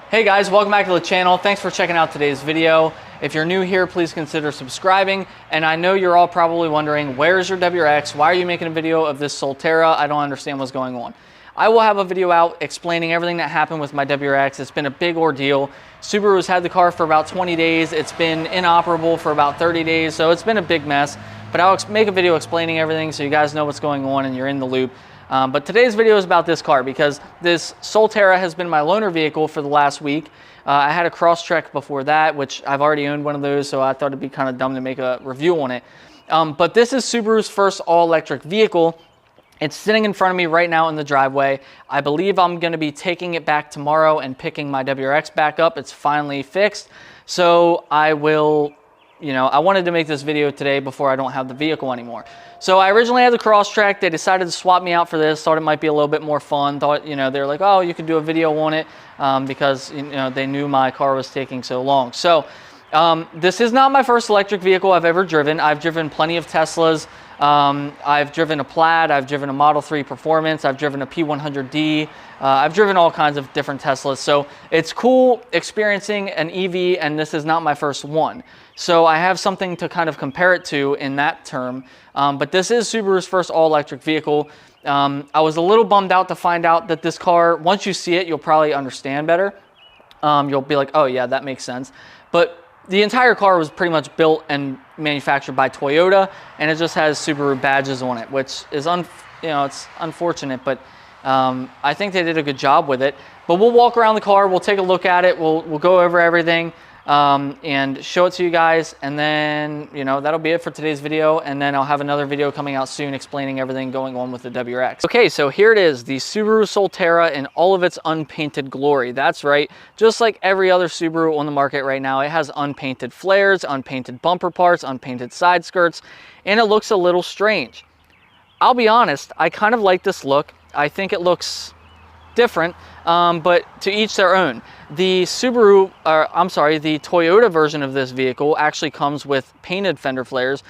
Hey guys, welcome back to the channel. Thanks for checking out today's video. If you're new here, please consider subscribing. And I know you're all probably wondering, where's your WRX? Why are you making a video of this Solterra? I don't understand what's going on. I will have a video out explaining everything that happened with my WRX. It's been a big ordeal. Subaru's had the car for about 20 days. It's been inoperable for about 30 days, so it's been a big mess. But I'll make a video explaining everything so you guys know what's going on and you're in the loop. But today's video is about this car because this Solterra has been my loaner vehicle for the last week. I had a Crosstrek before that, which I've already owned one of those, so I thought it'd be kind of dumb to make a review on it. But this is Subaru's first all-electric vehicle. It's sitting in front of me right now in the driveway. I believe I'm going to be taking it back tomorrow and picking my WRX back up. It's finally fixed. So I will, I wanted to make this video today before I don't have the vehicle anymore. So I originally had the Crosstrek. They decided to swap me out for this. Thought it might be a little bit more fun. Thought, they're like, oh, you could do a video on it because, they knew my car was taking so long. So this is not my first electric vehicle I've ever driven. I've driven plenty of Teslas. I've driven a Plaid, I've driven a Model 3 Performance, I've driven a P100D, I've driven all kinds of different Teslas. So it's cool experiencing an EV, and this is not my first one. So I have something to kind of compare it to in that term. But this is Subaru's first all-electric vehicle. I was a little bummed out to find out that this car, once you see it, you'll probably understand better. You'll be like, oh yeah, that makes sense. But the entire car was pretty much built and manufactured by Toyota, and it just has Subaru badges on it, which is it's unfortunate, but I think they did a good job with it. But we'll walk around the car, we'll take a look at it, we'll go over everything and show it to you guys, and then that'll be it for today's video, and then I'll have another video coming out soon explaining everything going on with the WRX. Okay, so here it is, the Subaru Solterra in all of its unpainted glory. That's right, just like every other Subaru on the market right now, it has unpainted flares, unpainted bumper parts, unpainted side skirts, and it looks a little strange. I'll be honest, I kind of like this look. I think it looks different, but to each their own. The the Toyota version of this vehicle actually comes with painted fender flares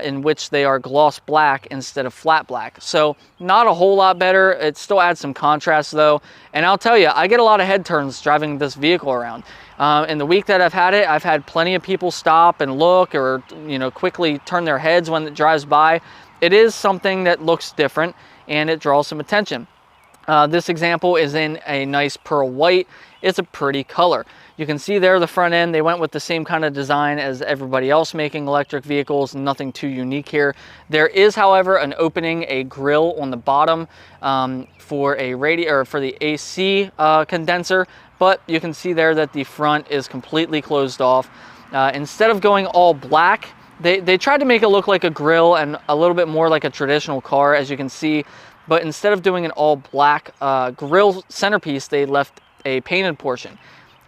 in which they are gloss black instead of flat black. So not a whole lot better. It still adds some contrast though. And I'll tell you, I get a lot of head turns driving this vehicle around. In the week that I've had it, I've had plenty of people stop and look or quickly turn their heads when it drives by. It is something that looks different and it draws some attention. This example is in a nice pearl white. It's a pretty color. You can see there the front end, they went with the same kind of design as everybody else making electric vehicles, nothing too unique here. There is, however, an opening, a grill on the bottom for the AC condenser, but you can see there that the front is completely closed off. Instead of going all black, they tried to make it look like a grill and a little bit more like a traditional car, as you can see. But instead of doing an all black grille centerpiece, they left a painted portion.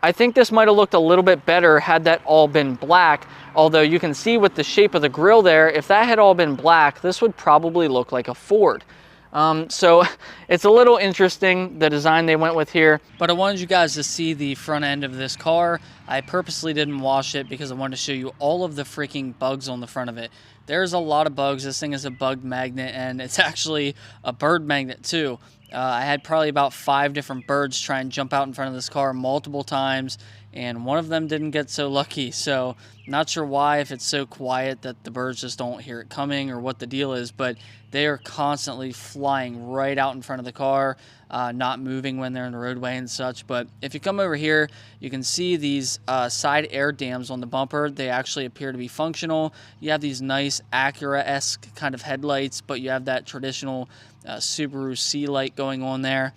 I think this might have looked a little bit better had that all been black, although you can see with the shape of the grille there, if that had all been black, this would probably look like a Ford. So it's a little interesting, the design they went with here. But I wanted you guys to see the front end of this car. I purposely didn't wash it because I wanted to show you all of the freaking bugs on the front of it. There's a lot of bugs. This thing is a bug magnet, and it's actually a bird magnet too. I had probably about 5 different birds try and jump out in front of this car multiple times, and one of them didn't get so lucky. So not sure why, if it's so quiet that the birds just don't hear it coming or what the deal is, but they are constantly flying right out in front of the car, not moving when they're in the roadway and such. But if you come over here, you can see these side air dams on the bumper. They actually appear to be functional. You have these nice Acura-esque kind of headlights, but you have that traditional Subaru C light going on there,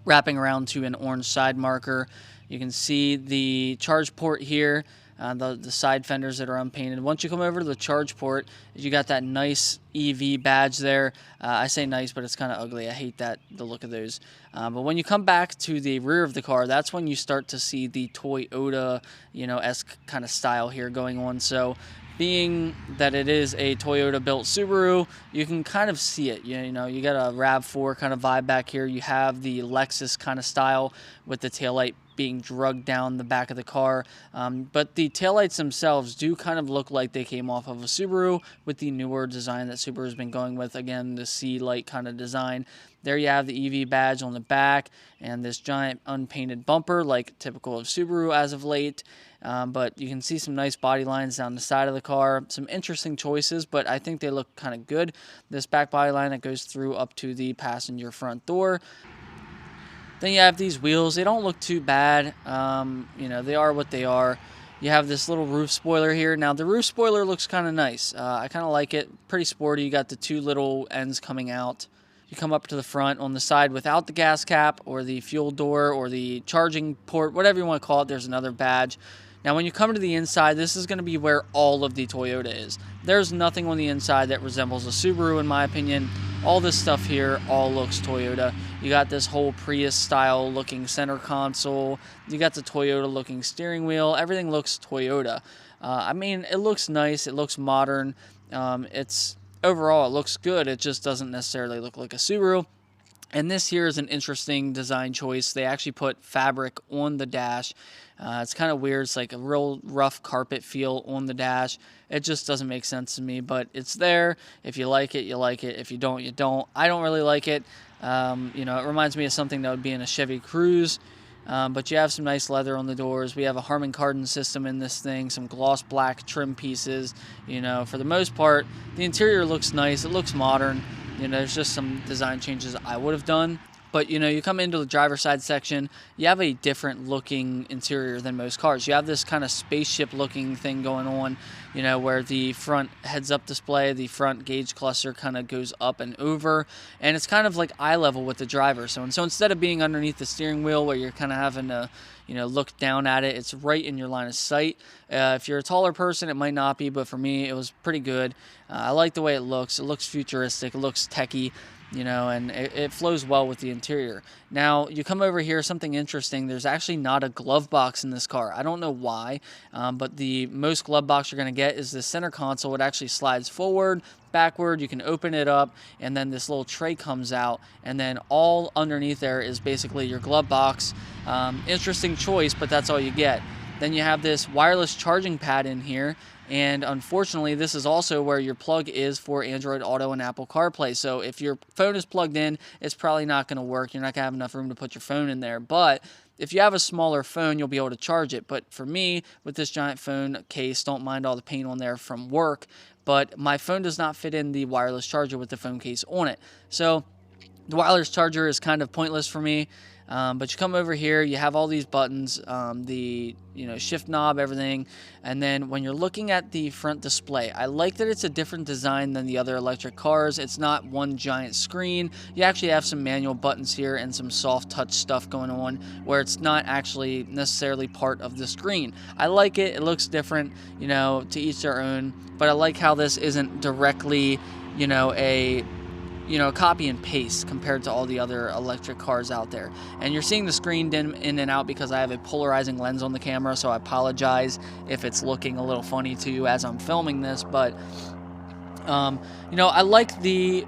wrapping around to an orange side marker. You can see the charge port here, the side fenders that are unpainted. Once you come over to the charge port, you got that nice EV badge there. I say nice, but it's kind of ugly. I hate the look of those. But when you come back to the rear of the car, that's when you start to see the Toyota, esque kind of style here going on. So being that it is a Toyota built Subaru, you can kind of see it. You got a RAV4 kind of vibe back here. You have the Lexus kind of style with the taillight being drugged down the back of the car. But the taillights themselves do kind of look like they came off of a Subaru with the newer design that Subaru's been going with. Again, the C-light kind of design. There you have the EV badge on the back and this giant unpainted bumper like typical of Subaru as of late. But you can see some nice body lines down the side of the car. Some interesting choices, but I think they look kind of good. This back body line that goes through up to the passenger front door. Then you have these wheels. They don't look too bad. You know, they are what they are. You have this little roof spoiler here. Now, the roof spoiler looks kind of nice. I kind of like it. Pretty sporty. You got the two little ends coming out. You come up to the front on the side without the gas cap or the fuel door or the charging port, whatever you want to call it. There's another badge. Now, when you come to the inside, this is going to be where all of the Toyota is. There's nothing on the inside that resembles a Subaru, in my opinion. All this stuff here all looks Toyota. You got this whole Prius-style looking center console. You got the Toyota-looking steering wheel. Everything looks Toyota. I mean, it looks nice. It looks modern. Overall, it looks good. It just doesn't necessarily look like a Subaru. And this here is an interesting design choice. They actually put fabric on the dash. It's kind of weird. It's like a real rough carpet feel on the dash. It just doesn't make sense to me, but it's there. If you like it, you like it. If you don't, you don't. I don't really like it. You know, it reminds me of something that would be in a Chevy Cruze. But you have some nice leather on the doors. We have a Harman Kardon system in this thing, some gloss black trim pieces. You know, for the most part, the interior looks nice. It looks modern. You know, there's just some design changes I would have done. But, you know, you come into the driver's side section, you have a different looking interior than most cars. You have this kind of spaceship looking thing going on, you know, where the front heads-up display, the front gauge cluster kind of goes up and over, and it's kind of like eye level with the driver. So instead of being underneath the steering wheel where you're kind of having to, you know, look down at it, it's right in your line of sight. If you're a taller person, it might not be, but for me, it was pretty good. I like the way it looks. It looks futuristic. It looks techy. You know, and it flows well with the interior. Now, you come over here, something interesting. There's actually not a glove box in this car. I don't know why, but the most glove box you're going to get is the center console. It actually slides forward, backward. You can open it up, and then this little tray comes out, and then all underneath there is basically your glove box. Interesting choice, but that's all you get. Then you have this wireless charging pad in here. And unfortunately, this is also where your plug is for Android Auto and Apple CarPlay. So if your phone is plugged in, it's probably not going to work. You're not going to have enough room to put your phone in there. But if you have a smaller phone, you'll be able to charge it. But for me, with this giant phone case, don't mind all the paint on there from work. But my phone does not fit in the wireless charger with the phone case on it. So the wireless charger is kind of pointless for me. But you come over here, you have all these buttons, the shift knob, everything. And then when you're looking at the front display, I like that it's a different design than the other electric cars. It's not one giant screen. You actually have some manual buttons here and some soft touch stuff going on where it's not actually necessarily part of the screen. I like it. It looks different, you know, to each their own. But I like how this isn't directly, a copy and paste compared to all the other electric cars out there. And you're seeing the screen in and out because I have a polarizing lens on the camera, so I apologize if it's looking a little funny to you as I'm filming this. But I like the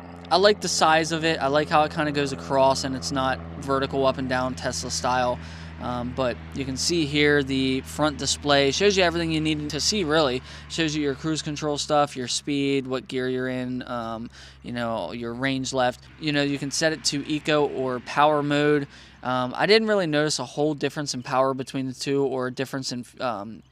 size of it. I like how it kind of goes across and it's not vertical up and down Tesla style. But you can see here the front display shows you everything you need to see, really. Shows you your cruise control stuff, your speed, what gear you're in, your range left. You can set it to eco or power mode. I didn't really notice a whole difference in power between the two, or a difference in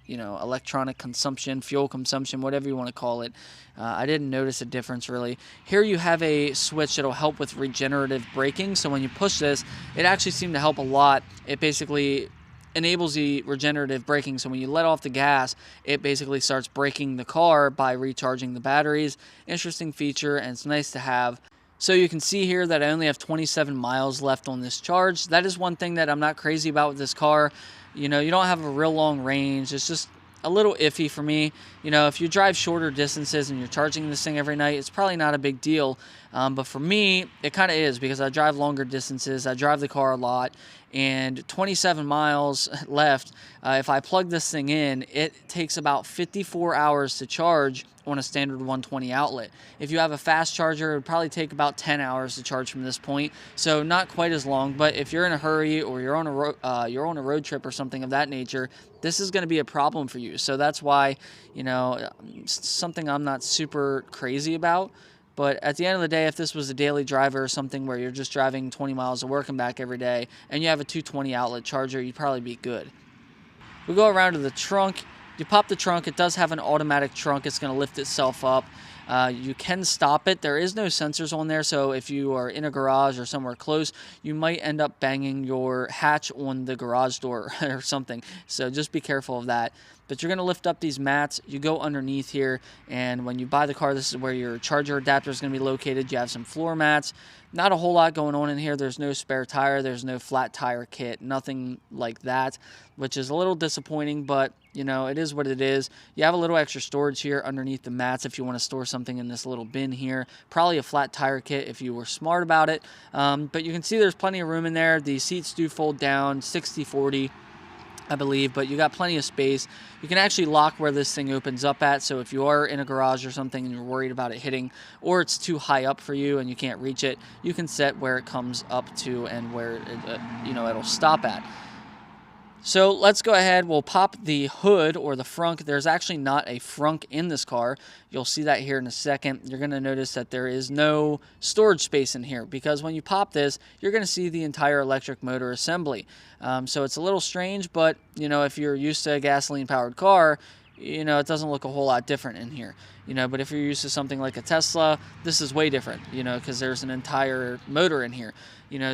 electronic consumption, fuel consumption, whatever you want to call it. I didn't notice a difference really. Here you have a switch that'll help with regenerative braking. So when you push this, it actually seemed to help a lot. It basically enables the regenerative braking. So when you let off the gas, it basically starts braking the car by recharging the batteries. Interesting feature, and it's nice to have. So you can see here that I only have 27 miles left on this charge. That is one thing that I'm not crazy about with this car. You don't have a real long range. It's just a little iffy for me. If you drive shorter distances and you're charging this thing every night, it's probably not a big deal. But for me, it kind of is, because I drive longer distances. I drive the car a lot, and 27 miles left. If I plug this thing in, it takes about 54 hours to charge on a standard 120 outlet. If you have a fast charger, it would probably take about 10 hours to charge from this point, so not quite as long. But if you're in a hurry, or you're on a road trip or something of that nature, this is going to be a problem for you. So that's why, something I'm not super crazy about. But at the end of the day, if this was a daily driver or something where you're just driving 20 miles to work and back every day, and you have a 220 outlet charger, you'd probably be good. We go around to the trunk. You pop the trunk. It does have an automatic trunk. It's going to lift itself up. You can stop it. There is no sensors on there, so if you are in a garage or somewhere close, you might end up banging your hatch on the garage door or something. So just be careful of that. But you're going to lift up these mats. You go underneath here, and when you buy the car, this is where your charger adapter is going to be located. You have some floor mats. Not a whole lot going on in here. There's no spare tire. There's no flat tire kit. Nothing like that, which is a little disappointing, but it is what it is. You have a little extra storage here underneath the mats if you want to store something in this little bin here. Probably a flat tire kit if you were smart about it. But you can see there's plenty of room in there. The seats do fold down 60-40. I believe, but you got plenty of space. You can actually lock where this thing opens up at, so if you are in a garage or something and you're worried about it hitting, or it's too high up for you and you can't reach it, you can set where it comes up to and where it'll stop at. So let's go ahead. We'll pop the hood or the frunk. There's actually not a frunk in this car. You'll see that here in a second. You're going to notice that there is no storage space in here, because when you pop this, you're going to see the entire electric motor assembly. So it's a little strange, but if you're used to a gasoline-powered car, it doesn't look a whole lot different in here. But if you're used to something like a Tesla, this is way different, because there's an entire motor in here.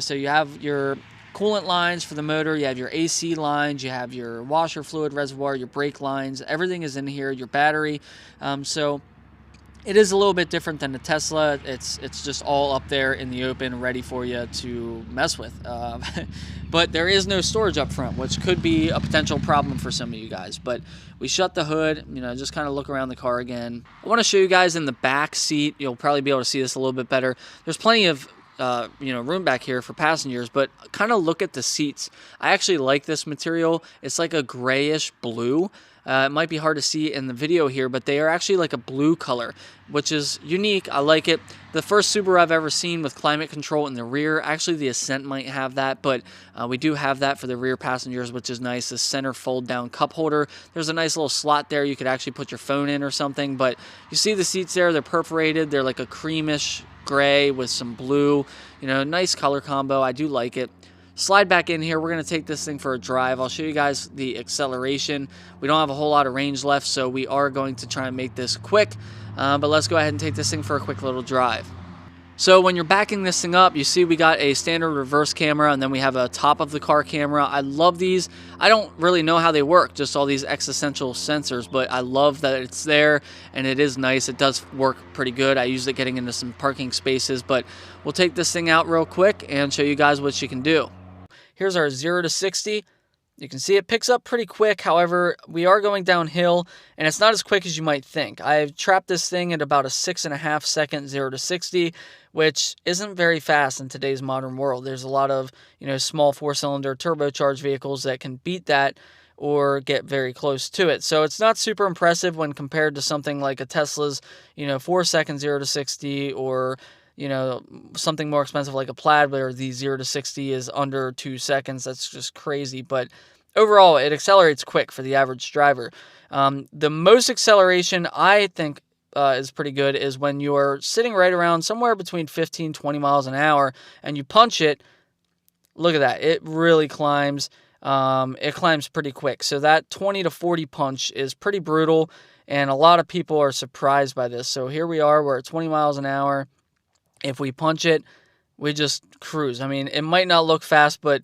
So you have your coolant lines for the motor, you have your AC lines, you have your washer fluid reservoir, your brake lines, everything is in here, your battery. So it is a little bit different than the Tesla. It's just all up there in the open, ready for you to mess with. But there is no storage up front, which could be a potential problem for some of you guys. But we shut the hood, just kind of look around the car again. I want to show you guys in the back seat. You'll probably be able to see this a little bit better. There's plenty of room back here for passengers, but kind of look at the seats. I actually like this material. It's like a grayish blue. It might be hard to see in the video here, but they are actually like a blue color, which is unique. I like it. The first Subaru I've ever seen with climate control in the rear. Actually, the Ascent might have that, but we do have that for the rear passengers, which is nice. The center fold-down cup holder. There's a nice little slot there. You could actually put your phone in or something, but you see the seats there. They're perforated. They're like a creamish gray with some blue. Nice color combo. I do like it. Slide back in here. We're going to take this thing for a drive. I'll show you guys the acceleration. We don't have a whole lot of range left, so we are going to try and make this quick. But let's go ahead and take this thing for a quick little drive. So when you're backing this thing up, you see we got a standard reverse camera, and then we have a top of the car camera. I love these. I don't really know how they work, just all these existential sensors, but I love that it's there, and it is nice. It does work pretty good. I use it getting into some parking spaces, but we'll take this thing out real quick and show you guys what you can do. Here's our 0 to 60. You can see it picks up pretty quick. However, we are going downhill, and it's not as quick as you might think. I've trapped this thing at about a 6.5 second 0 to 60, which isn't very fast in today's modern world. There's a lot of, small 4-cylinder turbocharged vehicles that can beat that or get very close to it. So it's not super impressive when compared to something like a Tesla's, 4 second 0 to 60, or something more expensive like a Plaid where the 0 to 60 is under 2 seconds. That's just crazy. But overall, it accelerates quick for the average driver. The most acceleration I think is pretty good is when you're sitting right around somewhere between 15-20 miles an hour and you punch it. Look at that. It really climbs. It climbs pretty quick. So that 20 to 40 punch is pretty brutal, and a lot of people are surprised by this. So here we are. We're at 20 miles an hour. If we punch it, we just cruise. I mean, it might not look fast, but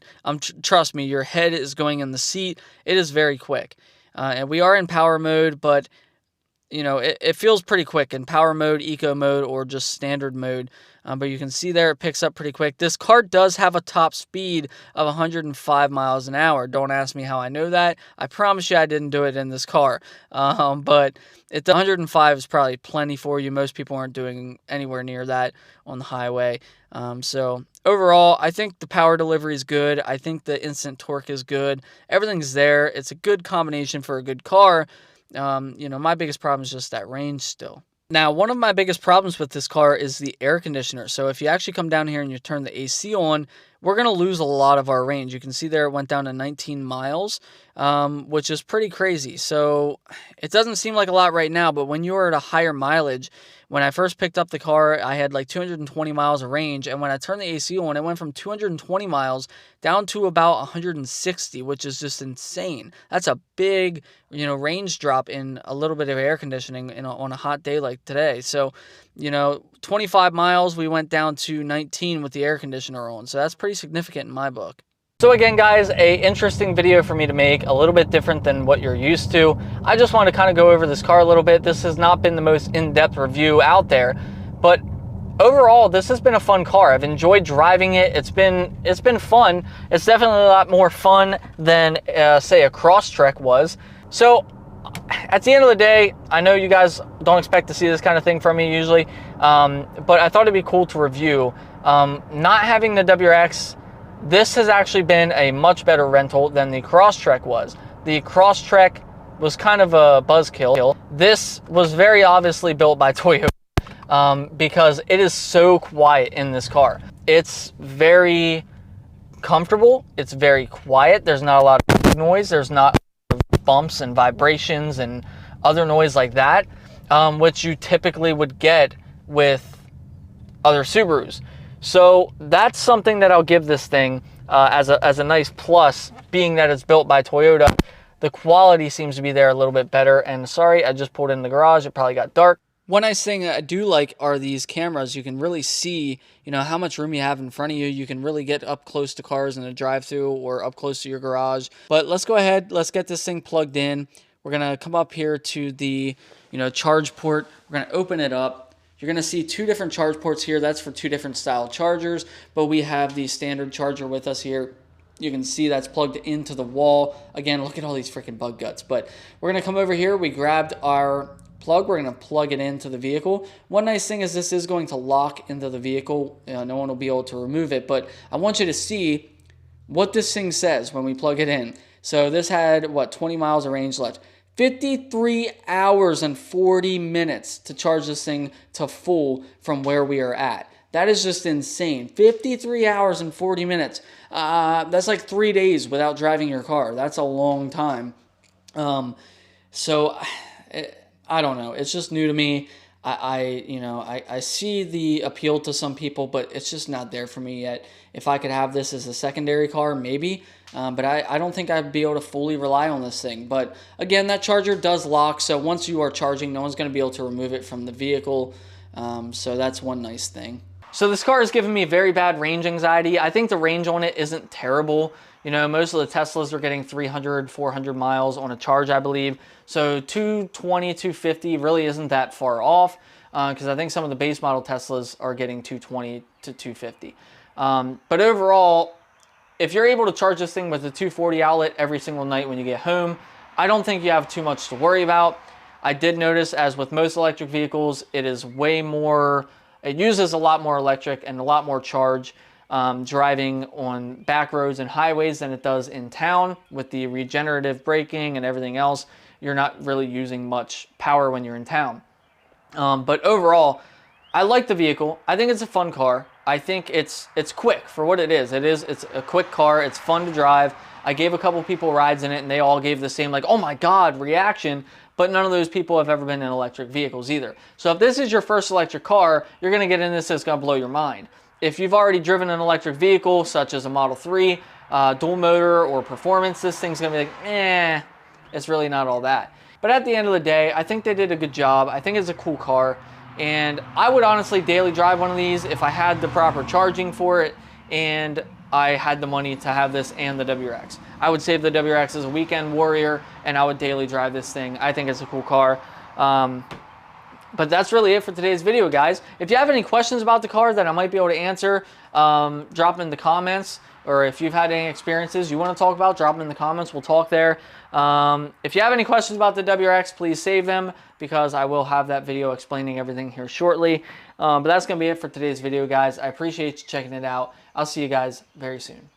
trust me, your head is going in the seat. It is very quick. And we are in power mode, but you know, it feels pretty quick in power mode, eco mode, or just standard mode. But you can see there it picks up pretty quick. This car does have a top speed of 105 miles an hour. Don't ask me how I know that. I promise you I didn't do it in this car. But 105 is probably plenty for you. Most people aren't doing anywhere near that on the highway. So overall, I think the power delivery is good. I think the instant torque is good. Everything's there. It's a good combination for a good car. You know, my biggest problem is just that range still. Now, one of my biggest problems with this car is the air conditioner. So if you actually come down here and you turn the AC on, we're going to lose a lot of our range. You can see there it went down to 19 miles, which is pretty crazy. So it doesn't seem like a lot right now, but when you're at a higher mileage, when I first picked up the car, I had like 220 miles of range, and when I turned the AC on, it went from 220 miles down to about 160, which is just insane. That's a big, you know, range drop in a little bit of air conditioning on a hot day like today. So, you know, 25 miles, we went down to 19 with the air conditioner on. So that's pretty significant in my book. So again, guys, a interesting video for me to make, a little bit different than what you're used to. I just want to kind of go over this car a little bit. This has not been the most in-depth review out there, but overall, this has been a fun car. I've enjoyed driving it. It's been fun. It's definitely a lot more fun than, say, a Crosstrek was. So at the end of the day, I know you guys don't expect to see this kind of thing from me usually, but I thought it'd be cool to review. Not having the WRX, this has actually been a much better rental than the Crosstrek was. The Crosstrek was kind of a buzzkill. This was very obviously built by Toyota because it is so quiet in this car. It's very comfortable. It's very quiet. There's not a lot of noise. There's not bumps and vibrations and other noise like that, which you typically would get with other Subarus. So that's something that I'll give this thing as a nice plus, being that it's built by Toyota. The quality seems to be there a little bit better. And sorry, I just pulled in the garage. It probably got dark. One nice thing I do like are these cameras. You can really see, you know, how much room you have in front of you. You can really get up close to cars in a drive-through or up close to your garage. But let's go ahead. Let's get this thing plugged in. We're going to come up here to the, you know, charge port. We're going to open it up. You're going to see two different charge ports here. That's for two different style chargers, but we have the standard charger with us here. You can see that's plugged into the wall. Again, look at all these freaking bug guts. But we're going to come over here. We grabbed our plug. We're going to plug it into the vehicle. One nice thing is this is going to lock into the vehicle. No one will be able to remove it, but I want you to see what this thing says when we plug it in. So this had, what, 20 miles of range left. 53 hours and 40 minutes to charge this thing to full from where we are at. That is just insane. 53 hours and 40 minutes. That's like 3 days without driving your car. That's a long time. So I don't know. It's just new to me. I see the appeal to some people, but it's just not there for me yet. If I could have this as a secondary car, maybe. But I don't think I'd be able to fully rely on this thing. But again, that charger does lock, so once you are charging, no one's going to be able to remove it from the vehicle. So that's one nice thing. So this car has given me very bad range anxiety. I think the range on it isn't terrible. You know, most of the Teslas are getting 300, 400 miles on a charge, I believe. So 220, 250 really isn't that far off, because I think some of the base model Teslas are getting 220 to 250. But overall, if you're able to charge this thing with a 240 outlet every single night when you get home, I don't think you have too much to worry about. I did notice, as with most electric vehicles, it is way more, it uses a lot more electric and a lot more charge driving on back roads and highways than it does in town. With the regenerative braking and everything else, you're not really using much power when you're in town. But overall, I like the vehicle. I think it's a fun car. I think it's quick for what it is. It's a quick car. It's fun to drive. I gave a couple people rides in it, and they all gave the same, like, oh my God, reaction. But none of those people have ever been in electric vehicles either. So if this is your first electric car, you're going to get in this, it's going to blow your mind. If you've already driven an electric vehicle, such as a Model 3, dual motor, or performance, this thing's going to be like, it's really not all that. But at the end of the day, I think they did a good job. I think it's a cool car. And I would honestly daily drive one of these if I had the proper charging for it and I had the money to have this and the WRX. I would save the WRX as a weekend warrior, and I would daily drive this thing. I think it's a cool car. But that's really it for today's video, guys. If you have any questions about the car that I might be able to answer, drop them in the comments. Or if you've had any experiences you want to talk about, drop them in the comments. We'll talk there. If you have any questions about the WRX, please save them, because I will have that video explaining everything here shortly. But that's going to be it for today's video, guys. I appreciate you checking it out. I'll see you guys very soon.